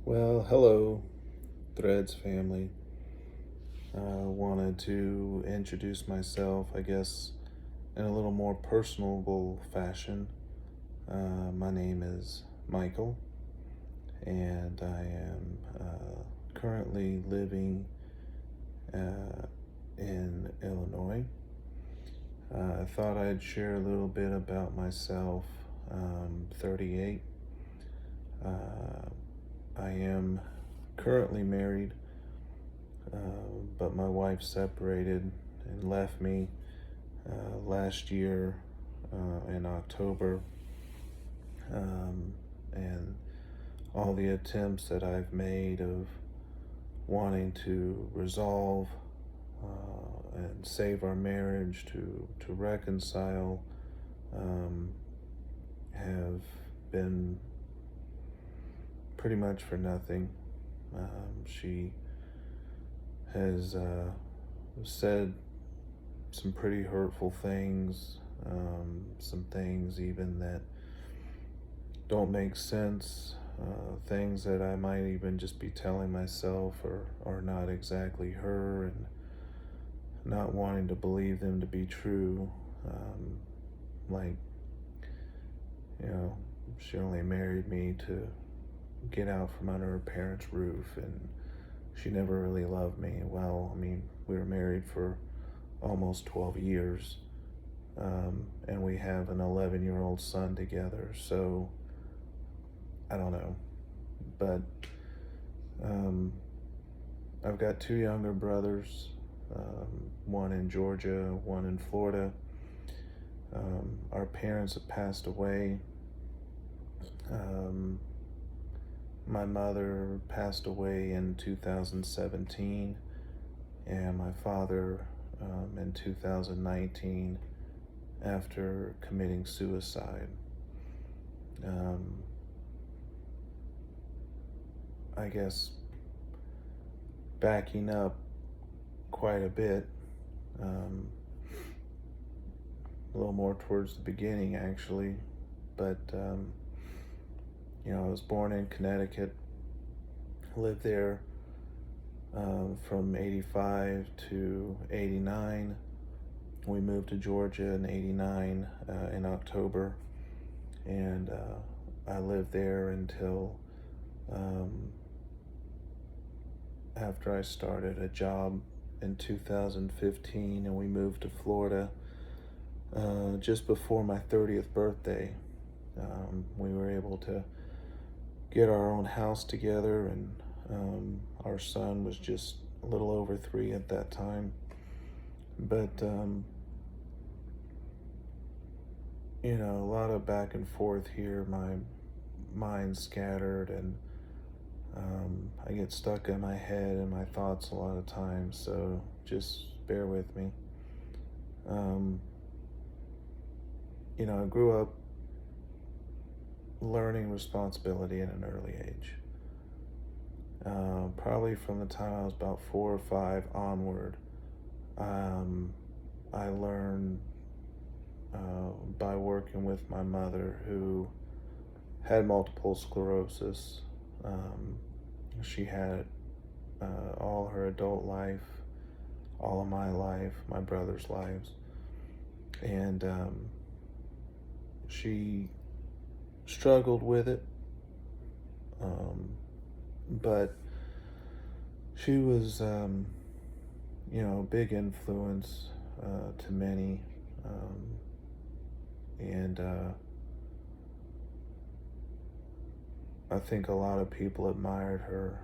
Well, hello, Threads family. I wanted to introduce myself, I guess, in a little more personable fashion. My name is Michael, and I am currently living in Illinois. I thought I'd share a little bit about myself. 38. I am currently married, but my wife separated and left me last year in October. And all the attempts that I've made of wanting to resolve and save our marriage, to reconcile, um, have been pretty much for nothing. She has said some pretty hurtful things, some things even that don't make sense, things that I might even just be telling myself or are not exactly her, and not wanting to believe them to be true. Like, she only married me to get out from under her parents' roof, and she never really loved me. Well, I mean, we were married for almost 12 years, and we have an 11-year-old son together. So I don't know, but um, I've got two younger brothers, one in Georgia, one in Florida. Our parents have passed away. Um, my mother passed away in 2017, and my father in 2019 after committing suicide. Um, I guess backing up quite a bit, um, a little more towards the beginning actually, but I was born in Connecticut, lived there from 85 to 89. We moved to Georgia in 89 in October, and I lived there until after I started a job in 2015, and we moved to Florida just before my 30th birthday. We were able to get our own house together, and our son was just a little over 3 at that time. But a lot of back and forth here. My mind's scattered, and I get stuck in my head and my thoughts a lot of times, so just bear with me. Um, I grew up learning responsibility at an early age. Probably from the time I was about 4 or 5 onward, I learned by working with my mother, who had multiple sclerosis. She had all her adult life, all of my life, my brother's lives, and she struggled with it, but she was, a big influence to many, and I think a lot of people admired her,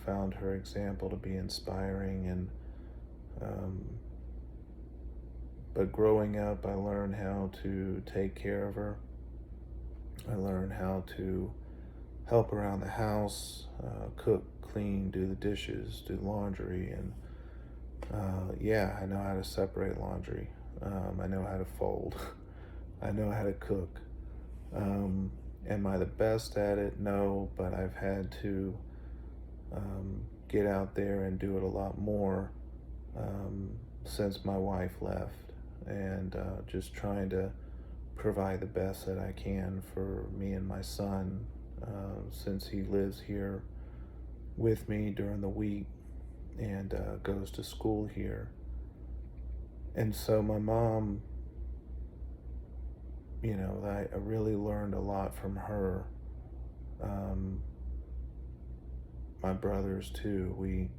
found her example to be inspiring, and but growing up, I learned how to take care of her. I learned how to help around the house, cook, clean, do the dishes, do laundry, and yeah, I know how to separate laundry. I know how to fold. I know how to cook. Am I the best at it? No, but I've had to get out there and do it a lot more since my wife left, and just trying to provide the best that I can for me and my son, since he lives here with me during the week and goes to school here. And so my mom, I really learned a lot from her. Um, my brothers too. We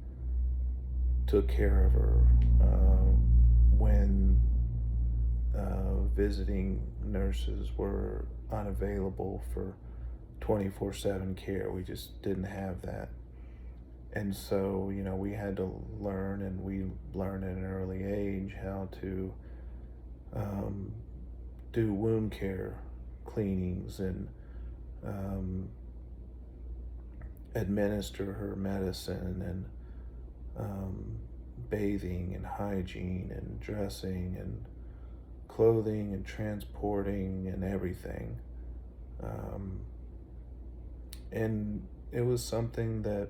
took care of her when visiting nurses were unavailable for 24/7 care. We just didn't have that. And so, we had to learn, and we learned at an early age how to um, do wound care cleanings and um, administer her medicine and um, bathing and hygiene and dressing and clothing and transporting and everything. Um, and it was something that,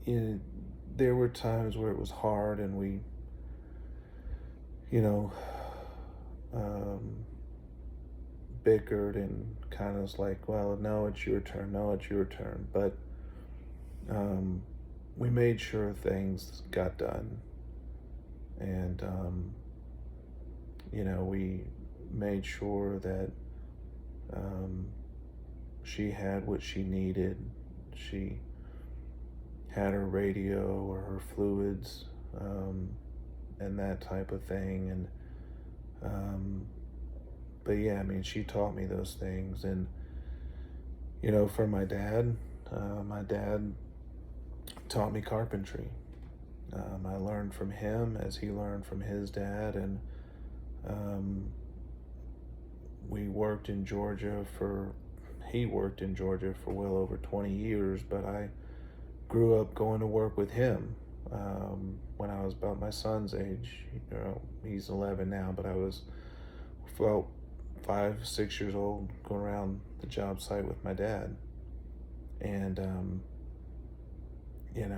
you know, there were times where it was hard, and we, you know, um, bickered and kind of was like, well, no, it's your turn, no, it's your turn. But um, we made sure things got done. And, we made sure that um, she had what she needed. She had her radio or her fluids, and that type of thing. And, but yeah, I mean, she taught me those things. And, for my dad taught me carpentry. I learned from him as he learned from his dad, and um, we worked in Georgia he worked in Georgia for well over 20 years, but I grew up going to work with him when I was about my son's age. He's 11 now, but I was about 5, 6 years old going around the job site with my dad. And,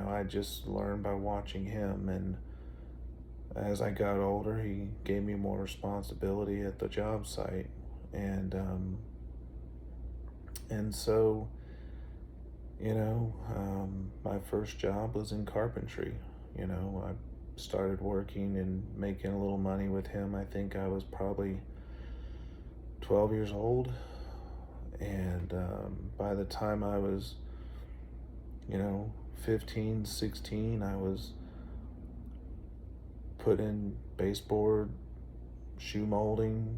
I just learned by watching him. And as I got older, he gave me more responsibility at the job site. And so, my first job was in carpentry. I started working and making a little money with him. I think I was probably 12 years old. And by the time I was, 15, 16, I was put in baseboard, shoe molding,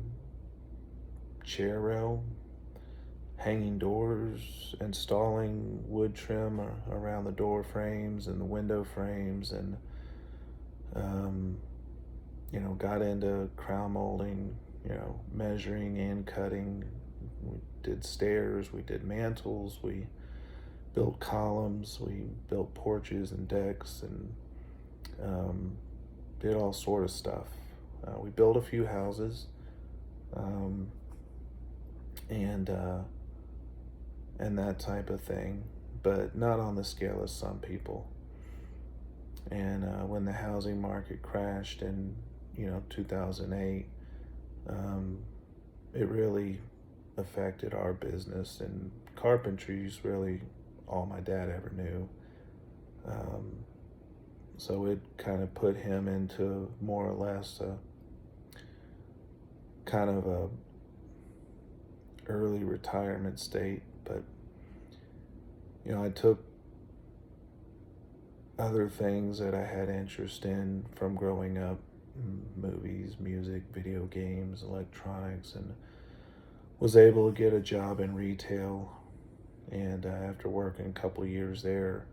chair rail, hanging doors, installing wood trim around the door frames and the window frames, and got into crown molding, measuring and cutting. We did stairs, we did mantles, we built columns, we built porches and decks, and did all sort of stuff. We built a few houses, um, and that type of thing, but not on the scale of some people. And when the housing market crashed in 2008, it really affected our business, and carpentry is really all my dad ever knew. So it kind of put him into more or less a kind of a early retirement state. But I took other things that I had interest in from growing up: movies, music, video games, electronics, and was able to get a job in retail. And after working a couple years there,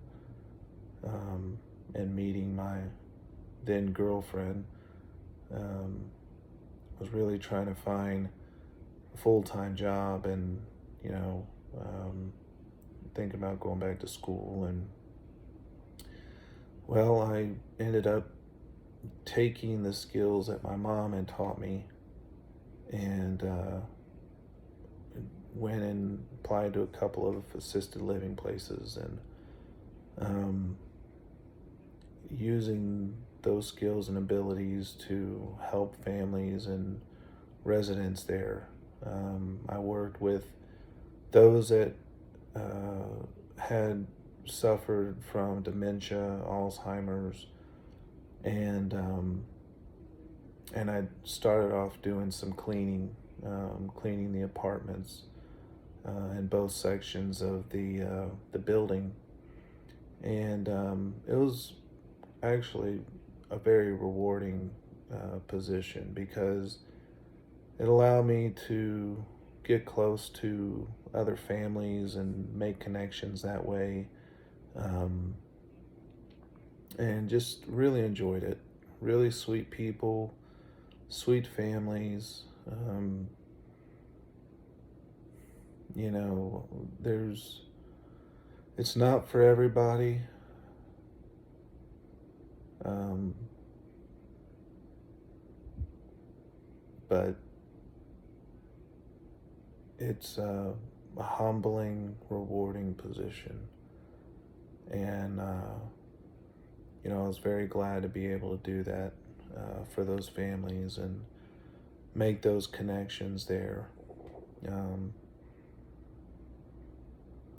and meeting my then girlfriend, was really trying to find a full-time job, and thinking about going back to school. And well, I ended up taking the skills that my mom had taught me, and went and applied to a couple of assisted living places, and using those skills and abilities to help families and residents there. I worked with those that had suffered from dementia, Alzheimer's, and I started off doing some cleaning, cleaning the apartments in both sections of the building, and it was actually a very rewarding position because it allowed me to get close to other families and make connections that way, um, and just really enjoyed it. Really sweet people, sweet families. You know, there's it's not for everybody, um, but it's a humbling, rewarding position, and I was very glad to be able to do that for those families and make those connections there. Um,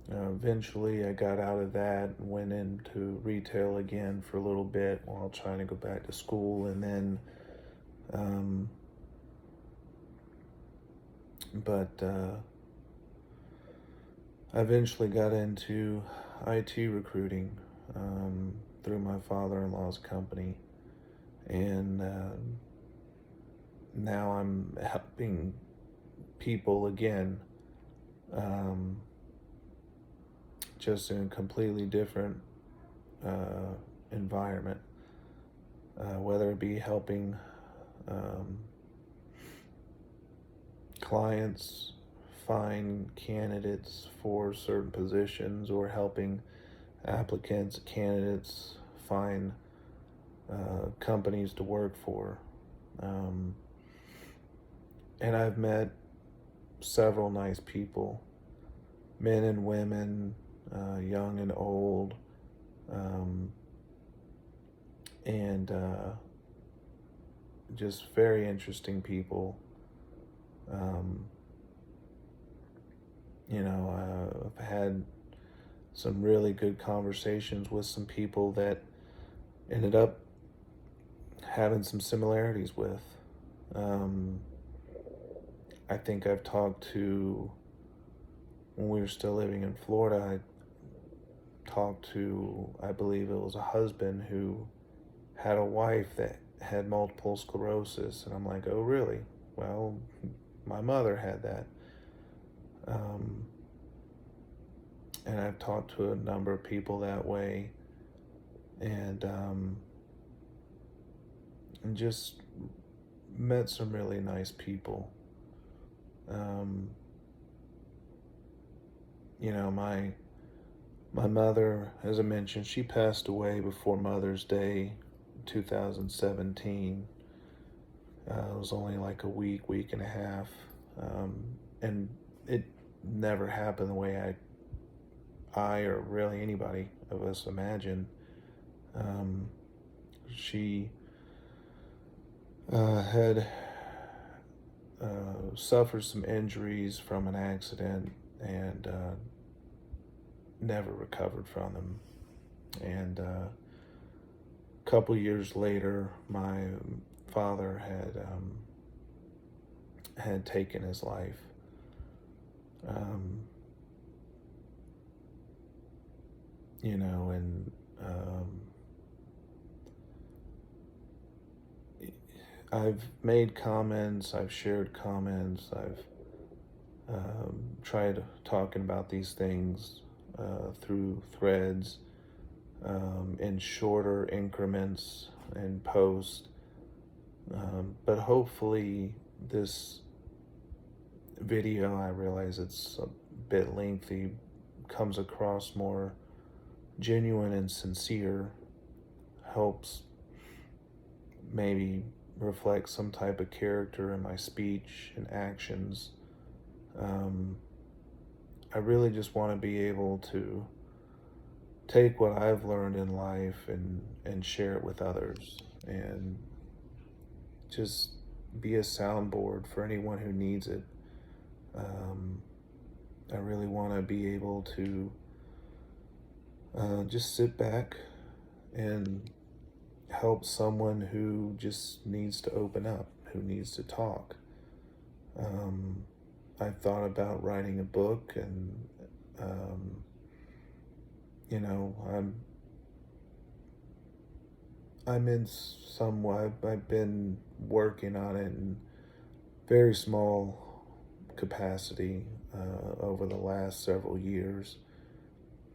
Eventually, I got out of that and went into retail again for a little bit while trying to go back to school, and then, um, but I eventually got into IT recruiting through my father-in-law's company, and now I'm helping people again, um, just in a completely different uh, environment, whether it be helping um, clients find candidates for certain positions or helping applicants, candidates find companies to work for. Um, and I've met several nice people, men and women, young and old, um, and just very interesting people. Um, I've had some really good conversations with some people that ended up having some similarities with. Um, I think I've talked to, when we were still living in Florida, I talked to, I believe it was a husband who had a wife that had multiple sclerosis. And I'm like, oh, really? Well, my mother had that. Um, and I've talked to a number of people that way, and just met some really nice people. Um, my mother, as I mentioned, she passed away before Mother's Day, 2017. It was only like a week and a half, and it never happened the way I or really anybody of us imagined. Um, she had suffered some injuries from an accident and never recovered from them. And a couple years later, my father had taken his life. Um, and I've made comments, I've shared comments, I've tried talking about these things through threads in shorter increments and posts. But hopefully, this video, I realize it's a bit lengthy, comes across more genuine and sincere, helps maybe reflect some type of character in my speech and actions. I really just want to be able to take what I've learned in life and share it with others, and just be a soundboard for anyone who needs it. I really want to be able to just sit back and help someone who just needs to open up, who needs to talk. Um, I've thought about writing a book, and um, you know, I'm in some. I've been working on it in very small capacity over the last several years.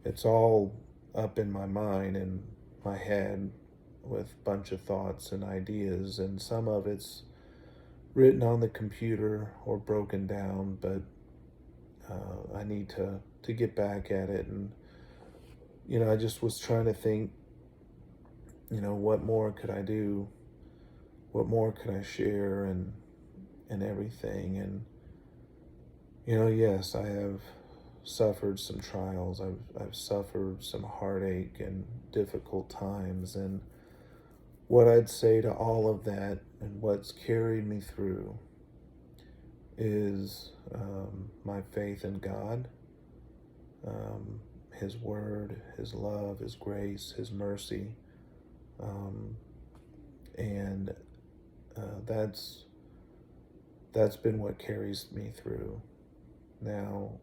It's all up in my mind and my head with a bunch of thoughts and ideas, and some of it's written on the computer or broken down, but I need to get back at it. And I just was trying to think, what more could I do? What more could I share, and everything? And yes, I have suffered some trials. I've suffered some heartache and difficult times, and what I'd say to all of that and what's carried me through is my faith in God, His Word, His love, His grace, His mercy, um, and that's been what carries me through. Now,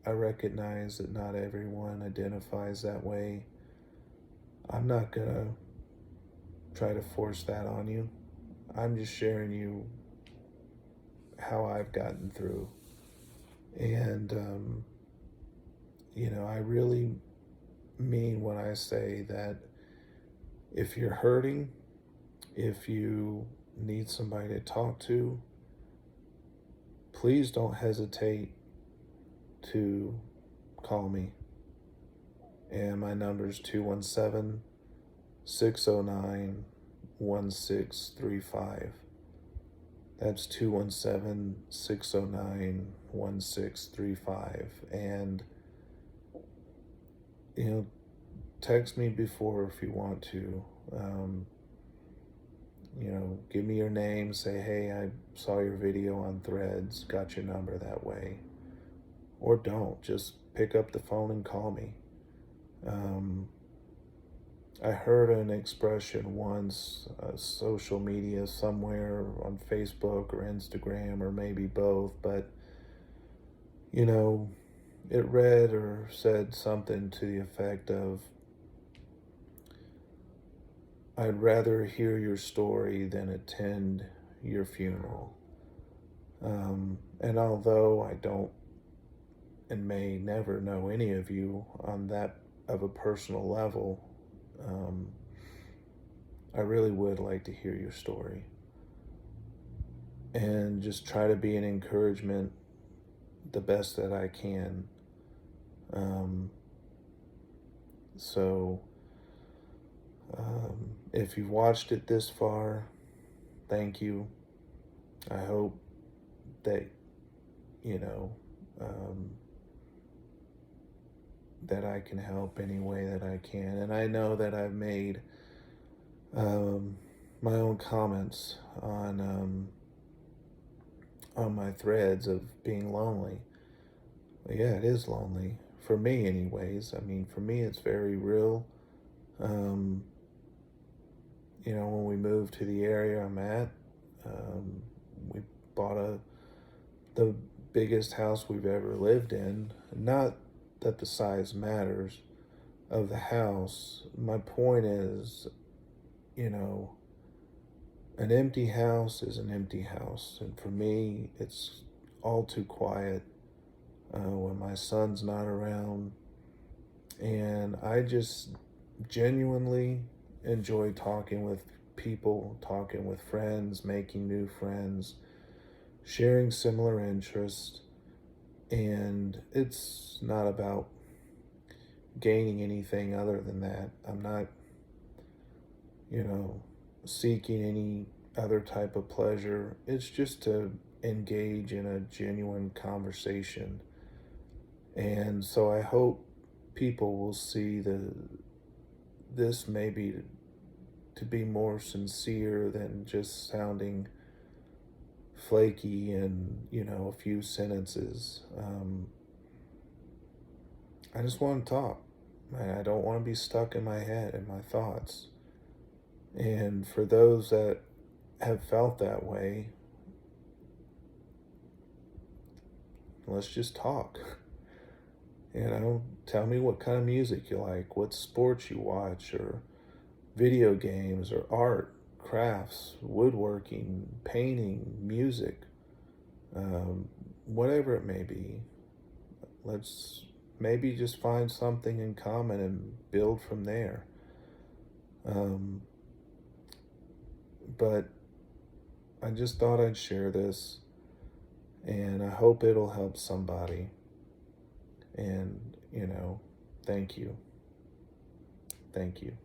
I recognize that not everyone identifies that way. I'm not gonna try to force that on you. I'm just sharing you how I've gotten through. And, I really mean when I say that if you're hurting, if you need somebody to talk to, please don't hesitate to call me. And my number is 217 609 1635. That's 217 609 1635. And, text me before if you want to. Give me your name, say, hey, I saw your video on Threads, got your number that way. Or don't, just pick up the phone and call me. I heard an expression once, social media somewhere on Facebook or Instagram or maybe both, but it read or said something to the effect of, I'd rather hear your story than attend your funeral. And although I don't and may never know any of you on that of a personal level, I really would like to hear your story and just try to be an encouragement the best that I can. So if you've watched it this far, thank you. I hope that, that I can help any way that I can. And I know that I've made my own comments on my threads of being lonely. Yeah, it is lonely. For me, anyways. I mean, for me, it's very real. When we moved to the area I'm at, we bought the biggest house we've ever lived in. Not that the size matters of the house. My point is, an empty house is an empty house. And for me, it's all too quiet when my son's not around. And I just genuinely enjoy talking with people, talking with friends, making new friends, sharing similar interests. And it's not about gaining anything other than that. I'm not, seeking any other type of pleasure. It's just to engage in a genuine conversation. And so I hope people will see this maybe to be more sincere than just sounding flaky in, a few sentences. I just want to talk. I don't want to be stuck in my head and my thoughts. And for those that have felt that way, let's just talk. Tell me what kind of music you like, what sports you watch, or video games, or art, crafts, woodworking, painting, music, whatever it may be. Let's maybe just find something in common and build from there. Um, but I just thought I'd share this, and I hope it'll help somebody. And, thank you. Thank you.